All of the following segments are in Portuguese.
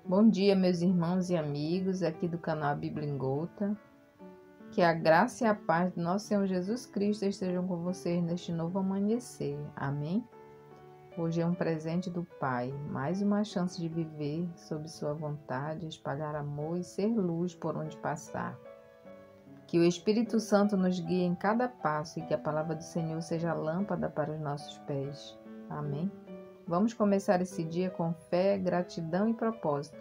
Bom dia, meus irmãos e amigos aqui do canal Bíblia em Gota. Que a graça e a paz do nosso Senhor Jesus Cristo estejam com vocês neste novo amanhecer. Amém? Hoje é um presente do Pai, mais uma chance de viver sob sua vontade, espalhar amor e ser luz por onde passar. Que o Espírito Santo nos guie em cada passo e que a palavra do Senhor seja lâmpada para os nossos pés. Amém? Vamos começar esse dia com fé, gratidão e propósito,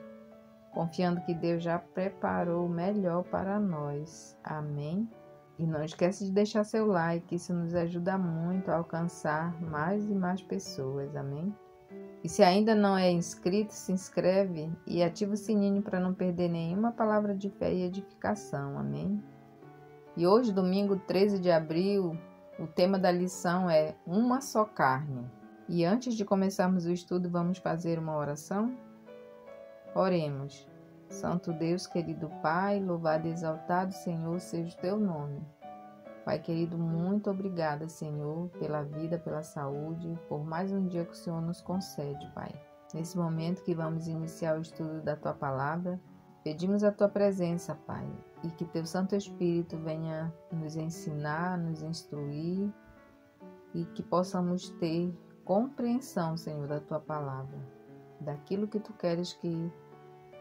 confiando que Deus já preparou o melhor para nós. Amém? E não esquece de deixar seu like, isso nos ajuda muito a alcançar mais e mais pessoas. Amém? E se ainda não é inscrito, se inscreve e ativa o sininho para não perder nenhuma palavra de fé e edificação. Amém? E hoje, domingo 13 de abril, o tema da lição é uma só carne. E antes de começarmos o estudo, vamos fazer uma oração? Oremos. Santo Deus, querido Pai, louvado e exaltado, Senhor, seja o teu nome. Pai querido, muito obrigada, Senhor, pela vida, pela saúde, por mais um dia que o Senhor nos concede, Pai. Nesse momento que vamos iniciar o estudo da tua palavra, pedimos a tua presença, Pai, e que teu Santo Espírito venha nos ensinar, nos instruir e que possamos ter compreensão, Senhor, da tua palavra, daquilo que tu queres que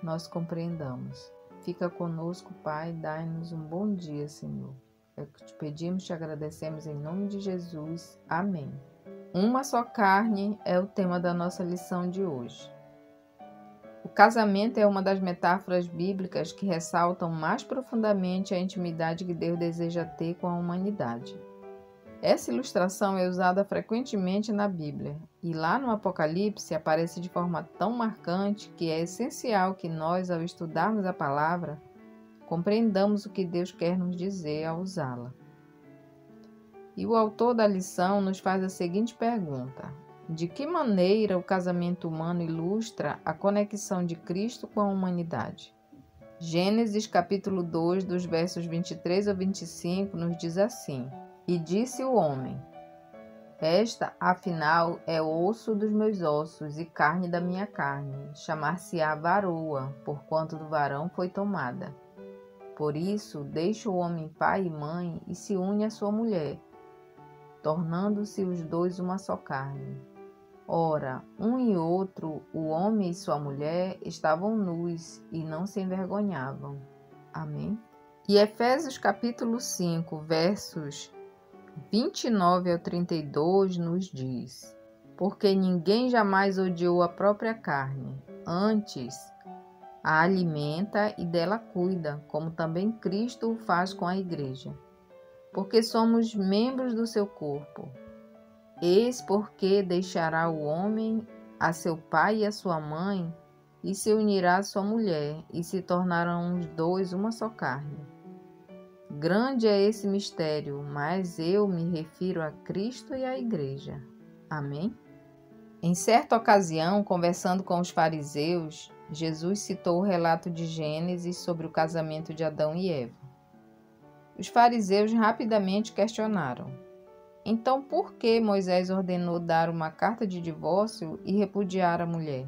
nós compreendamos. Fica conosco, Pai, dai-nos um bom dia, Senhor. É o que te pedimos, te agradecemos em nome de Jesus. Amém. Uma só carne é o tema da nossa lição de hoje. O casamento é uma das metáforas bíblicas que ressaltam mais profundamente a intimidade que Deus deseja ter com a humanidade. Essa ilustração é usada frequentemente na Bíblia e lá no Apocalipse aparece de forma tão marcante que é essencial que nós, ao estudarmos a palavra, compreendamos o que Deus quer nos dizer ao usá-la. E o autor da lição nos faz a seguinte pergunta: de que maneira o casamento humano ilustra a conexão de Cristo com a humanidade? Gênesis capítulo 2, dos versos 23 ao 25, nos diz assim: E disse o homem: Esta, afinal, é osso dos meus ossos e carne da minha carne. Chamar-se-á varoa, porquanto do varão foi tomada. Por isso, deixa o homem pai e mãe e se une à sua mulher, tornando-se os dois uma só carne. Ora, um e outro, o homem e sua mulher, estavam nus e não se envergonhavam. Amém? E Efésios capítulo 5, versos 29 ao 32 nos diz: Porque ninguém jamais odiou a própria carne, antes a alimenta e dela cuida, como também Cristo o faz com a igreja, porque somos membros do seu corpo. Eis porque deixará o homem a seu pai e a sua mãe, e se unirá à sua mulher, e se tornarão os dois uma só carne. Grande é esse mistério, mas eu me refiro a Cristo e à igreja. Amém? Em certa ocasião, conversando com os fariseus, Jesus citou o relato de Gênesis sobre o casamento de Adão e Eva. Os fariseus rapidamente questionaram: Então por que Moisés ordenou dar uma carta de divórcio e repudiar a mulher?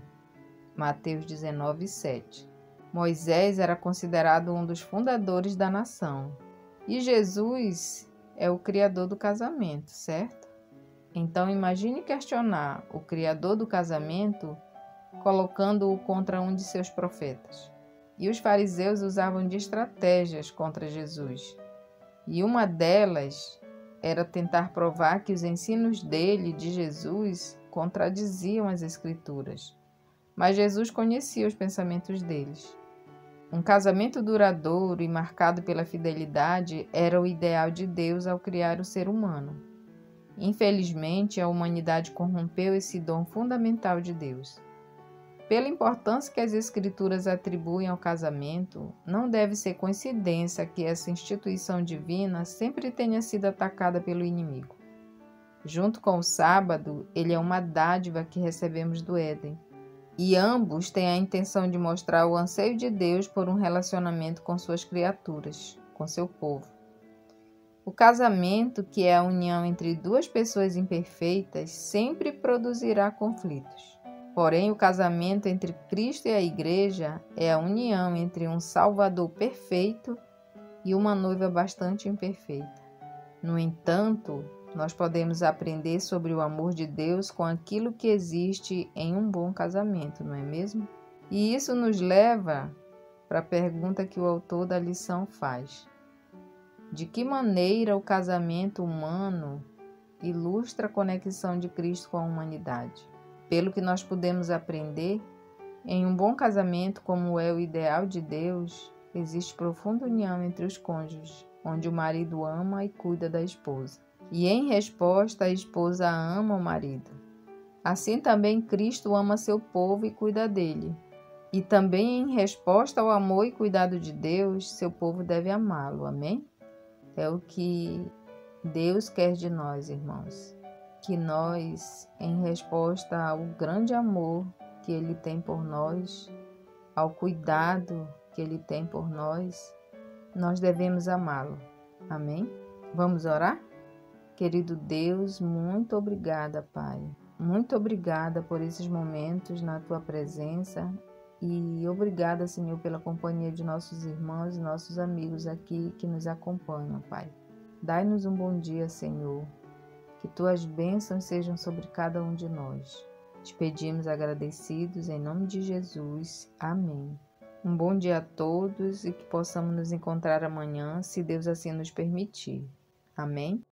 Mateus 19, 7. Moisés era considerado um dos fundadores da nação. E Jesus é o criador do casamento, certo? Então imagine questionar o criador do casamento colocando-o contra um de seus profetas. E os fariseus usavam de estratégias contra Jesus. E uma delas era tentar provar que os ensinos dele, de Jesus, contradiziam as Escrituras. Mas Jesus conhecia os pensamentos deles. Um casamento duradouro e marcado pela fidelidade era o ideal de Deus ao criar o ser humano. Infelizmente, a humanidade corrompeu esse dom fundamental de Deus. Pela importância que as Escrituras atribuem ao casamento, não deve ser coincidência que essa instituição divina sempre tenha sido atacada pelo inimigo. Junto com o sábado, ele é uma dádiva que recebemos do Éden. E ambos têm a intenção de mostrar o anseio de Deus por um relacionamento com suas criaturas, com seu povo. O casamento, que é a união entre duas pessoas imperfeitas, sempre produzirá conflitos. Porém, o casamento entre Cristo e a Igreja é a união entre um Salvador perfeito e uma noiva bastante imperfeita. No entanto, nós podemos aprender sobre o amor de Deus com aquilo que existe em um bom casamento, não é mesmo? E isso nos leva para a pergunta que o autor da lição faz. De que maneira o casamento humano ilustra a conexão de Cristo com a humanidade? Pelo que nós podemos aprender, em um bom casamento, como é o ideal de Deus, existe profunda união entre os cônjuges, onde o marido ama e cuida da esposa. E em resposta, a esposa ama o marido. Assim também Cristo ama seu povo e cuida dele. E também em resposta ao amor e cuidado de Deus, seu povo deve amá-lo. Amém? É o que Deus quer de nós, irmãos. Que nós, em resposta ao grande amor que Ele tem por nós, ao cuidado que Ele tem por nós, nós devemos amá-lo. Amém? Vamos orar? Querido Deus, muito obrigada, Pai. Muito obrigada por esses momentos na Tua presença e obrigada, Senhor, pela companhia de nossos irmãos e nossos amigos aqui que nos acompanham, Pai. Dai-nos um bom dia, Senhor. Que Tuas bênçãos sejam sobre cada um de nós. Te pedimos agradecidos em nome de Jesus. Amém. Um bom dia a todos e que possamos nos encontrar amanhã, se Deus assim nos permitir. Amém?